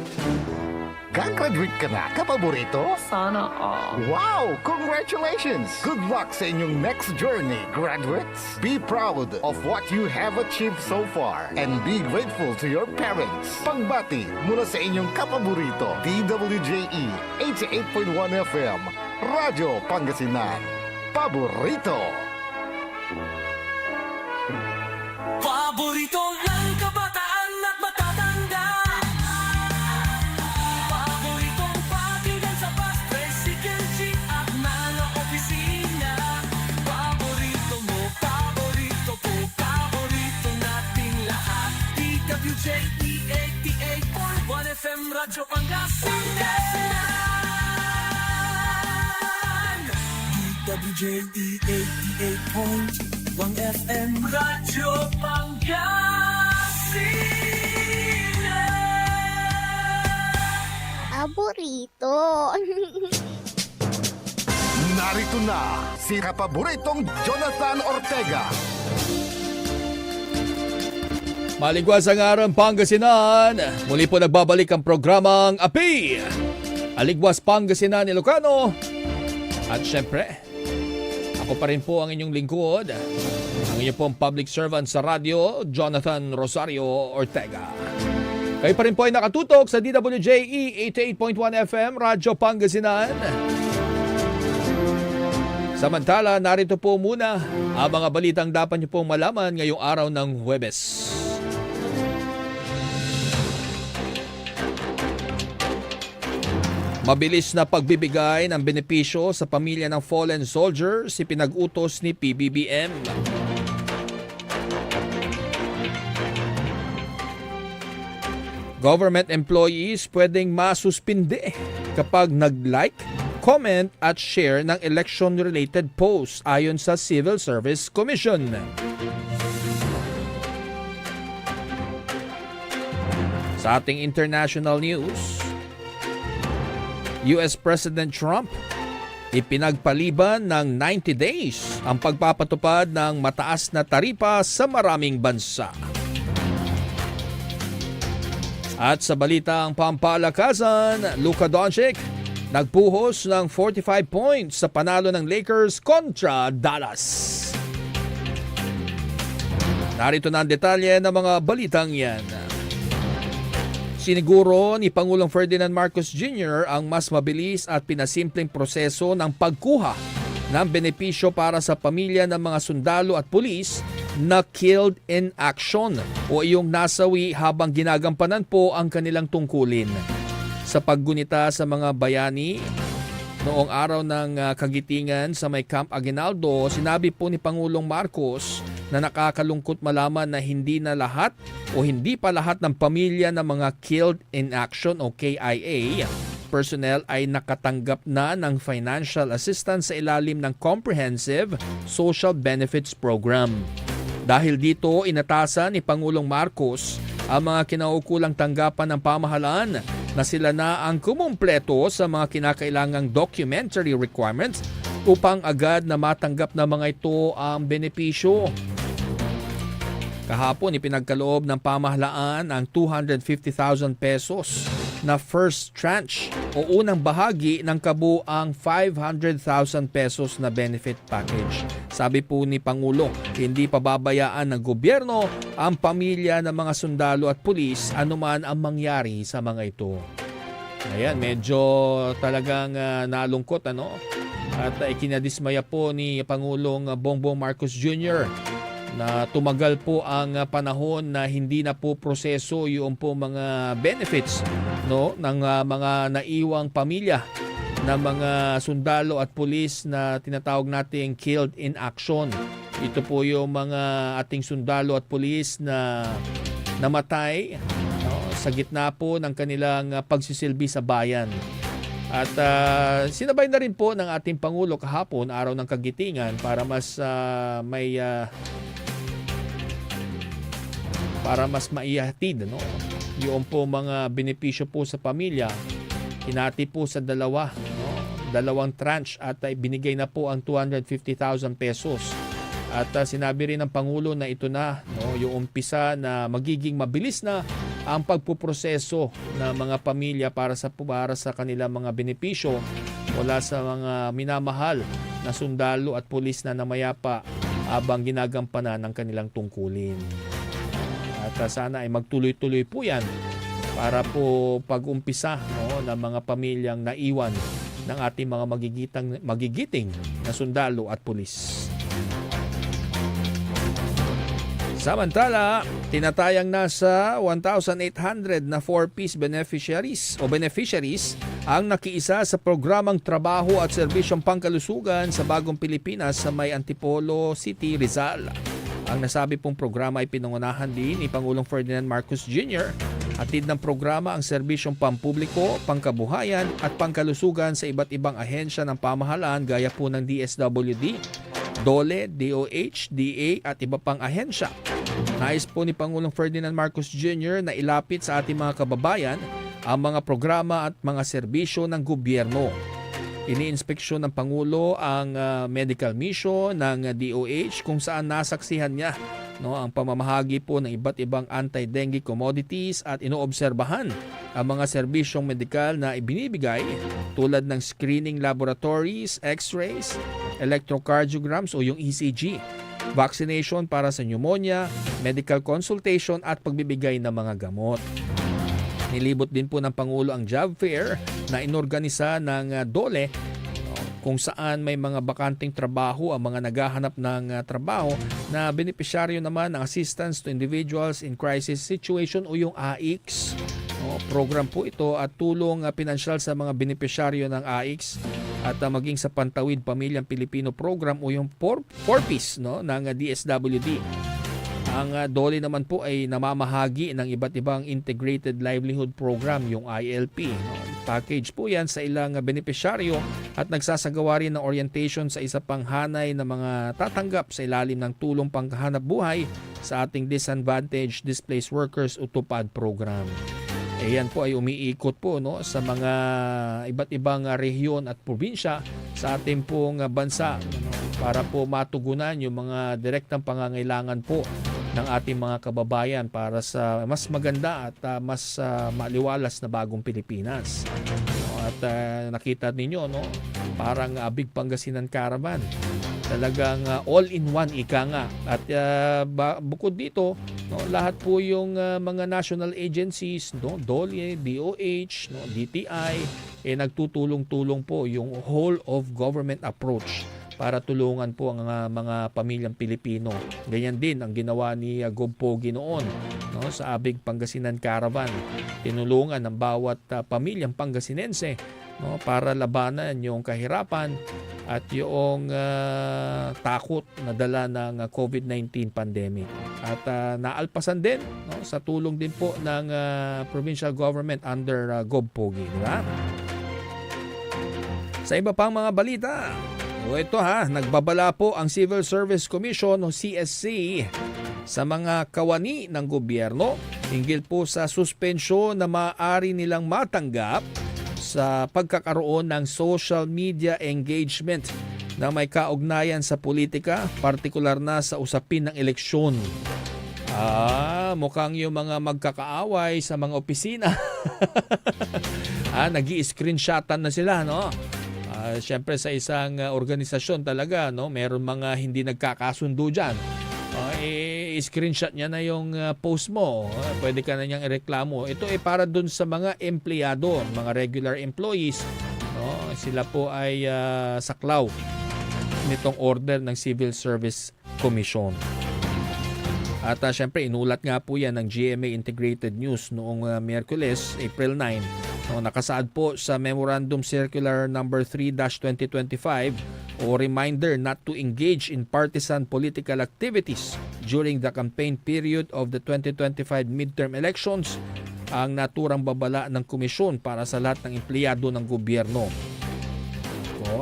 Gagraduate ka na, kapaborito? Sana all. Wow! Congratulations! Good luck sa inyong next journey, graduates! Be proud of what you have achieved so far and be grateful to your parents. Pagbati mula sa inyong kapaborito, DWJE 88.1 FM, Radyo Pangasinan. Paborito! Paborito ng kabataan at matatanda. Paboritong pakinggan sa bus, tricycle, jeep at mga opisina. Paborito mo, paborito ko, paborito nating lahat. DWJE 88.1 FM, Radyo Pangasinan. DWJE 88.1 FM, Radyo Pangasinan. Paborito. Narito na si kapaboritong Jonathan Ortega. Maligwas ang araw Pangasinan. Muli po nagbabalik ang programang API. Aligwas Pangasinan Ilocano. At syempre, ako pa rin po ang inyong lingkod. Ang inyong pong public servant sa radyo, Jonathan Rosario Ortega. Kayo pa rin po ay nakatutok sa DWJE 88.1 FM, Radyo Pangasinan. Samantala, narito po muna ang mga balitang dapat niyo pong malaman ngayong araw ng Huwebes. Mabilis na pagbibigay ng benepisyo sa pamilya ng fallen soldiers si pinag-utos ni PBBM. Government employees pwedeng masuspinde kapag nag-like, comment at share ng election-related posts ayon sa Civil Service Commission. Sa ating international news, US President Trump ipinagpaliban ng 90 days ang pagpapatupad ng mataas na taripa sa maraming bansa. At sa balitang pampalakasan, Luka Doncic nagpuhos ng 45 points sa panalo ng Lakers kontra Dallas. Narito na ang detalye ng mga balitang yan. Siniguro ni Pangulong Ferdinand Marcos Jr. ang mas mabilis at pinasimpleng proseso ng pagkuha ng benepisyo para sa pamilya ng mga sundalo at pulis na killed in action o iyong nasawi habang ginagampanan po ang kanilang tungkulin. Sa paggunita sa mga bayani, noong araw ng kagitingan sa may Camp Aguinaldo, sinabi po ni Pangulong Marcos na nakakalungkot malaman na hindi na lahat o hindi pa lahat ng pamilya ng mga killed in action o KIA personnel ay nakatanggap na ng financial assistance sa ilalim ng Comprehensive Social Benefits Program. Dahil dito, inatasan ni Pangulong Marcos ang mga kinaukulang tanggapan ng pamahalaan na sila na ang kumumpleto sa mga kinakailangang documentary requirements upang agad na matanggap na mga ito ang benepisyo. Kahapon, ipinagkaloob ng pamahalaan ang 250,000 pesos na first tranche o unang bahagi ng kabuang 500,000 pesos na benefit package. Sabi po ni Pangulo, hindi pababayaan ng gobyerno ang pamilya ng mga sundalo at pulis anuman ang mangyari sa mga ito. Ayan, medyo talagang nalungkot ano? At ikinadismaya po ni Pangulong Bongbong Marcos Jr. na tumagal po ang panahon na hindi na po proseso yung po mga benefits no ng mga naiwang pamilya ng mga sundalo at pulis na tinatawag nating killed in action. Ito po yung mga ating sundalo at pulis na namatay no, sa gitna po ng kanilang pagsisilbi sa bayan. At sinabay na rin po ng ating Pangulo kahapon, araw ng Kagitingan, para mas maihatid, no? Yung po mga benepisyo po sa pamilya, hinati po sa dalawang tranche at binigay na po ang 250,000 pesos. At sinabi rin ng Pangulo na ito na, no, yung umpisa na magiging mabilis na ang pagpuproseso ng mga pamilya para sa kanilang mga benepisyo mula sa mga minamahal na sundalo at pulis na namayapa habang ginagampanan ng kanilang tungkulin. At sana ay magtuloy-tuloy po yan para po pag-umpisa, no, ng mga pamilyang naiwan ng ating mga magigiting na sundalo at pulis. Samantala, tinatayang nasa 1,800 na 4-piece beneficiaries ang nakiisa sa programang trabaho at serbisyong pangkalusugan sa Bagong Pilipinas sa may Antipolo City, Rizal. Ang nasabi pong programa ay pinangunahan din ni Pangulong Ferdinand Marcos Jr. Hatid ng programa ang serbisyong pampubliko, pangkabuhayan at pangkalusugan sa iba't ibang ahensya ng pamahalaan gaya po ng DSWD, DOLE, DOH, DA at iba pang ahensya. Nais po ni Pangulong Ferdinand Marcos Jr. na ilapit sa ating mga kababayan ang mga programa at mga serbisyo ng gobyerno. Iniinspeksyon ng Pangulo ang medical mission ng DOH kung saan nasaksihan niya, no, ang pamamahagi po ng iba't ibang anti-dengue commodities at inoobserbahan ang mga serbisyong medikal na ibinibigay tulad ng screening laboratories, x-rays, electrocardiograms o yung ECG, vaccination para sa pneumonia, medical consultation at pagbibigay ng mga gamot. Nilibot din po ng Pangulo ang job fair na inorganisa ng DOLE kung saan may mga bakanting trabaho ang mga naghahanap ng trabaho na benepisyaryo naman ng Assistance to Individuals in Crisis Situation o yung AICS. Program po ito at tulong pinansyal sa mga benepisyaryo ng AICS at maging sa Pantawid Pamilyang Pilipino Program o yung 4-piece, no, ng DSWD. Ang DOLE naman po ay namamahagi ng iba't ibang Integrated Livelihood Program, yung ILP. Package po yan sa ilang benepisyaryo at nagsasagawa rin ng orientation sa isa pang hanay na mga tatanggap sa ilalim ng tulong pangkahanap buhay sa ating Disadvantaged Displaced Workers o TUPAD program. Yan po ay umiikot po, no, sa mga iba't ibang rehiyon at probinsya sa ating pong bansa, no, para po matugunan yung mga direktang pangangailangan po ng ating mga kababayan para sa mas maganda at mas maliwalas na bagong Pilipinas. At nakita ninyo, no, parang Big Pangasinan Caravan. Talagang all-in-one ika nga. At bukod dito, no, lahat po yung mga national agencies, no, DOLE, DOH, no, DTI, nagtutulong-tulong po yung whole of government approach para tulungan po ang mga pamilyang Pilipino. Ganyan din ang ginawa ni Gov. Pogi noon, no, sa Abig Pangasinan Caravan. Tinulungan ng bawat pamilyang Pangasinense, no, para labanan yung kahirapan at yung takot na dala ng COVID-19 pandemic. At naalpasan din, no, sa tulong din po ng provincial government under Gov. Pogi. Diba? Sa iba pang mga balita, ito nagbabala po ang Civil Service Commission o CSC sa mga kawani ng gobyerno hinggil po sa suspensyon na maaari nilang matanggap sa pagkakaroon ng social media engagement na may kaugnayan sa politika, partikular na sa usapin ng eleksyon. Mukhang yung mga magkakaaway sa mga opisina nag-i-screenshotan na sila, no? Siyempre sa isang organisasyon talaga, no, meron mga hindi nagkakasundo dyan. I-screenshot niya na yung post mo. Pwede ka na niyang ireklamo. Ito ay para dun sa mga empleyado, mga regular employees. No? Sila po ay saklaw nitong order ng Civil Service Commission. At siyempre inulat nga po yan ng GMA Integrated News noong Miyerkules, April 9. Nakasaad po sa Memorandum Circular number 3-2025 o reminder not to engage in partisan political activities during the campaign period of the 2025 midterm elections ang naturang babala ng komisyon para sa lahat ng empleyado ng gobyerno.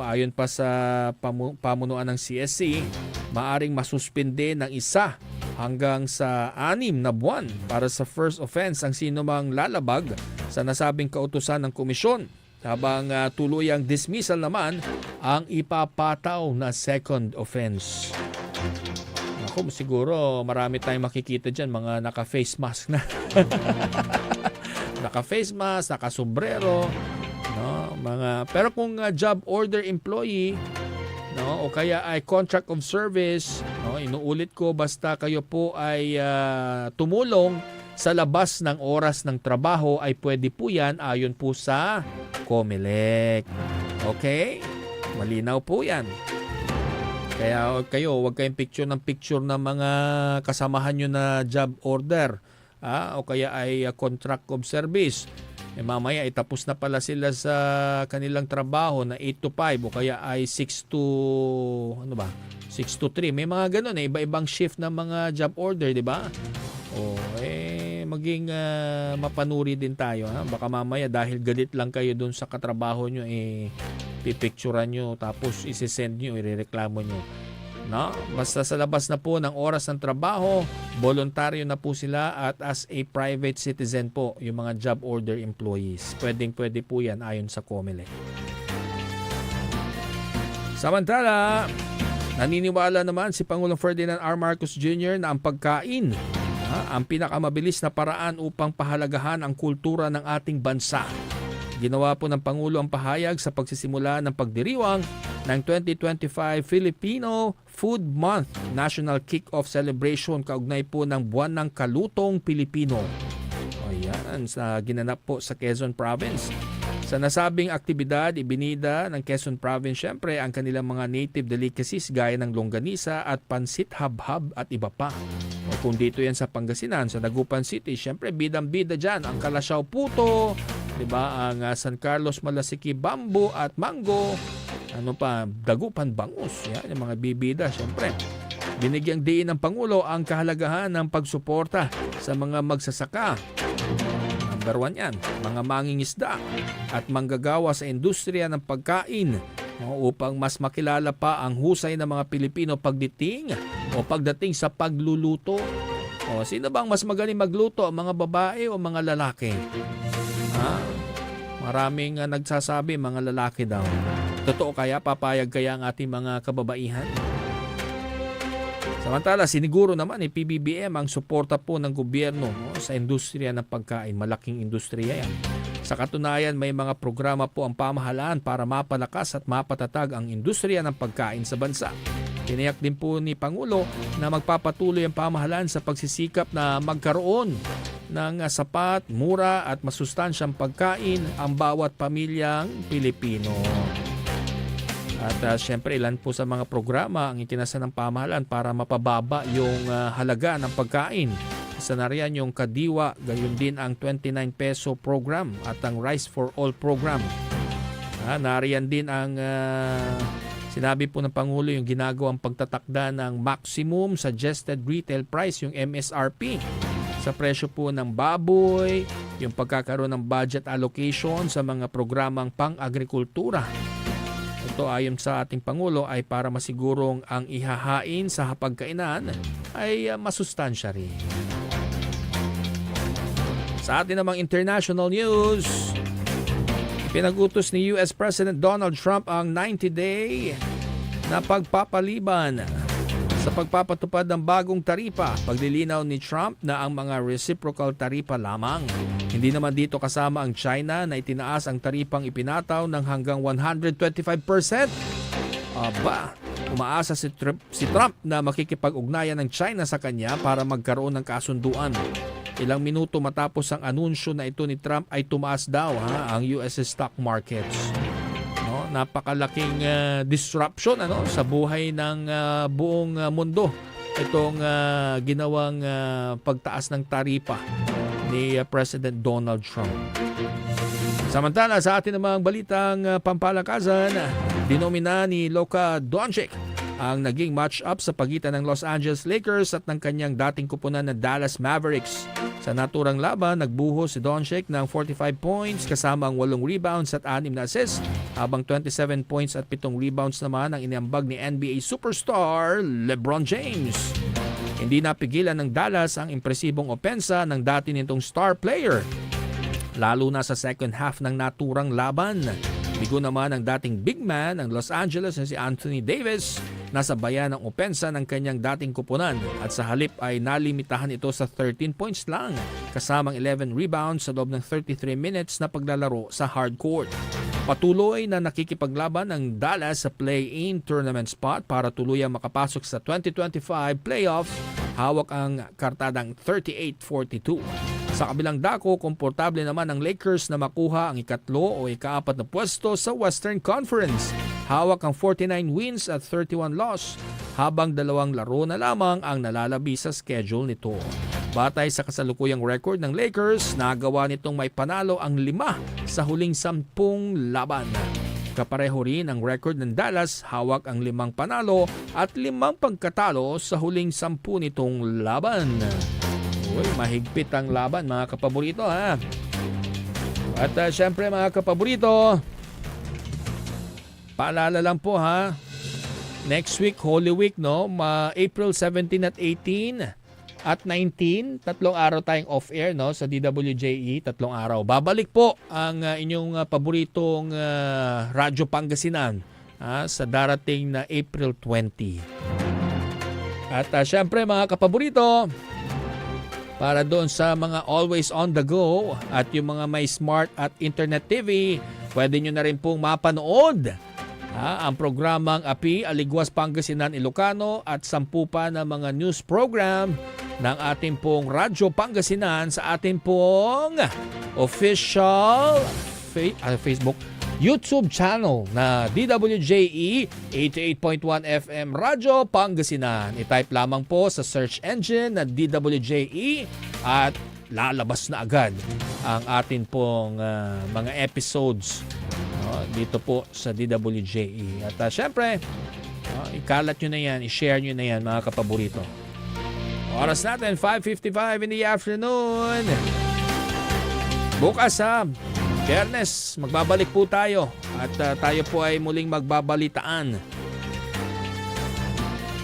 Ayon pa sa pamunuan ng CSC, maaring masuspende ng 1 hanggang sa 6 na buwan para sa first offense ang sinumang lalabag sa nasabing kautusan ng komisyon, habang tuluyang dismissal naman ang ipapataw na second offense. Ako, siguro marami tayong makikita dyan, mga naka-face mask na. Naka-face mask, naka-sombrero, no? Pero kung job order employee, no, o kaya ay contract of service, no, inuulit ko, basta kayo po ay tumulong sa labas ng oras ng trabaho, ay pwede po yan ayon po sa COMELEC. Okay? Malinaw po yan. Kaya kayo, huwag kayong picture ng mga kasamahan nyo na job order, o kaya ay contract of service. Mamaya ay tapos na pala sila sa kanilang trabaho na 8 to 5 o kaya ay 6 to 3. May mga ganun iba-ibang shift ng mga job order, di ba? Maging mapanuri din tayo, ha? Baka mamaya dahil galit lang kayo dun sa katrabaho nyo, pipicturean nyo, tapos isisend nyo, irereklamo nyo. No? Basta sa labas na po ng oras ng trabaho, voluntaryo na po sila, at as a private citizen po, yung mga job order employees. Pwede po yan ayon sa COMELEC. Samantala, naniniwala naman si Pangulong Ferdinand R. Marcos Jr. na ang pagkain ang pinakamabilis na paraan upang pahalagahan ang kultura ng ating bansa. Ginawa po ng Pangulo ang pahayag sa pagsisimula ng pagdiriwang ng 2025 Filipino Food Month National Kick-Off Celebration kaugnay po ng Buwan ng Kalutong Pilipino. Ayan, ginanap po sa Quezon Province. Sa nasabing aktibidad, ibinida ng Quezon Province syempre ang kanilang mga native delicacies gaya ng longganisa at pansit habhab at iba pa. Kung dito yan sa Pangasinan, sa Dagupan City, syempre bidang-bida dyan ang Kalasyaw Puto, diba? Ang San Carlos Malasiki Bamboo at Mango, Dagupan Bangus, yan, yung mga bibida syempre. Binigyang diin ng Pangulo ang kahalagahan ng pagsuporta sa mga magsasaka. Number 1 yan, mga mangingisda at manggagawa sa industriya ng pagkain, upang mas makilala pa ang husay ng mga Pilipino pagdating sa pagluluto. Sino bang mas magaling magluto, mga babae o mga lalaki? Maraming nagsasabi mga lalaki daw. Totoo kaya, papayag kaya ang ating mga kababaihan? Samantala, siniguro naman PBBM ang suporta po ng gobyerno sa industriya ng pagkain. Malaking industriya yan. Sa katunayan, may mga programa po ang pamahalaan para mapalakas at mapatatag ang industriya ng pagkain sa bansa. Tiniyak din po ni Pangulo na magpapatuloy ang pamahalaan sa pagsisikap na magkaroon ng sapat, mura at masustansyang pagkain ang bawat pamilyang Pilipino. At syempre, ilan po sa mga programa ang itinasa ng pamahalaan para mapababa yung halaga ng pagkain. Isa na riyan yung Kadiwa, gayon din ang 29 peso program at ang Rice for All program. Nariyan din ang sinabi po ng Pangulo, yung ginagawang pagtatakda ng maximum suggested retail price, yung MSRP, sa presyo po ng baboy, yung pagkakaroon ng budget allocation sa mga programang pang-agrikultura. Ito ayon sa ating Pangulo ay para masigurong ang ihahain sa hapagkainan ay masustansya rin. Sa atin namang international news, pinagutos ni US President Donald Trump ang 90-day na pagpapaliban sa pagpapatupad ng bagong taripa. Paglilinaw ni Trump na ang mga reciprocal taripa lamang. Hindi naman dito kasama ang China na itinaas ang taripang ipinataw ng hanggang 125%. Umaasa si Trump na makikipag-ugnayan ng China sa kanya para magkaroon ng kasunduan. Ilang minuto matapos ang anunsyo na ito ni Trump ay tumaas daw ang US stock markets. Napakalaking disruption sa buhay ng buong mundo itong ginawang pagtaas ng taripa ni President Donald Trump. Samantala, sa atin namang balitang pampalakasan, dinomina ni Luka Doncic ang naging match-up sa pagitan ng Los Angeles Lakers at ng kanyang dating kupunan na Dallas Mavericks. Sa Sa naturang laban, nagbuhos si Doncic ng 45 points kasama ang 8 rebounds at 6 na assists, habang 27 points at 7 rebounds naman ang iniambag ni NBA superstar LeBron James. Hindi napigilan ng Dallas ang impresibong opensa ng dati nitong star player, lalo na sa second half ng naturang laban. Bigo naman ang dating big man ng Los Angeles na si Anthony Davis, nasa bayan ng opensa ng kanyang dating kupunan at sa halip ay nalimitahan ito sa 13 points lang kasamang 11 rebounds sa loob ng 33 minutes na paglalaro sa hardcourt. Patuloy na nakikipaglaban ang Dallas sa play-in tournament spot para tuluyang makapasok sa 2025 playoffs. Hawak ang kartadang 38-42. Sa kabilang dako, komportable naman ang Lakers na makuha ang ikatlo o ikaapat na pwesto sa Western Conference. Hawak ang 49 wins at 31 loss, habang 2 laro na lamang ang nalalabi sa schedule nito. Batay sa kasalukuyang record ng Lakers, nagawa nitong may panalo ang 5 sa huling 10 laban. Kapareho rin ang record ng Dallas, hawak ang 5 panalo at 5 pagkatalo sa huling 10 nitong laban. Uy, mahigpit ang laban mga kapaborito ha. At syempre mga kapaborito, paalala lang po ha, next week, Holy Week, no? April 17 at 18 at 19, 3 araw tayong off-air, no? Sa DWJE, 3 araw. Babalik po ang inyong paboritong Radyo Pangasinan sa darating na April 20. At syempre mga kapaborito, para doon sa mga always on the go at yung mga may smart at internet TV, pwede nyo na rin pong mapanood ang programang Api, Aligwas, Pangasinan, Ilocano at 10 pa na mga news program ng ating pong Radyo Pangasinan sa ating pong official Facebook, YouTube channel na DWJE 88.1 FM Radyo Pangasinan. I-type lamang po sa search engine na DWJE at lalabas na agad ang atin pong mga episodes dito po sa DWJE. At syempre, ikalat nyo na yan, i-share nyo na yan mga kapaborito. Oras natin, 5:55 in the afternoon. Bukas Biyernes, magbabalik po tayo at tayo po ay muling magbabalitaan.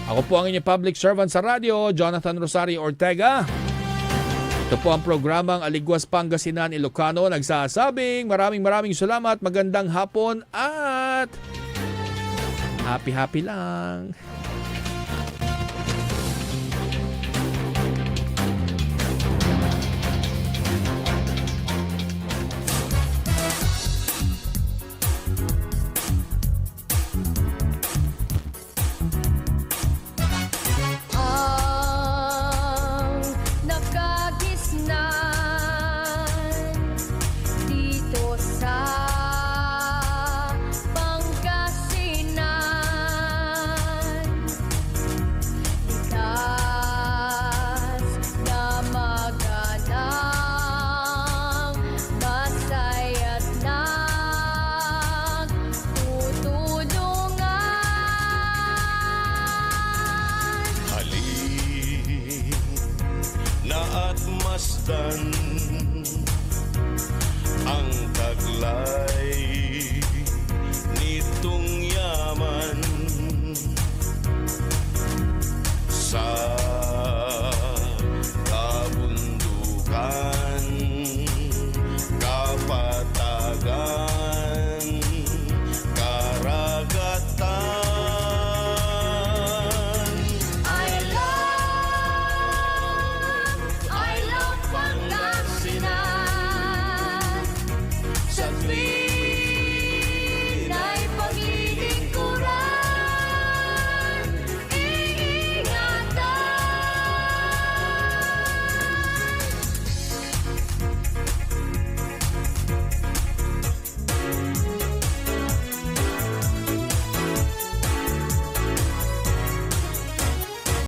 Ako po ang inyong public servant sa radyo, Jonathan Rosario Ortega. Ito po ang programang Aligwas, Pangasinan, Ilocano. Nagsasabing maraming salamat, magandang hapon at happy lang.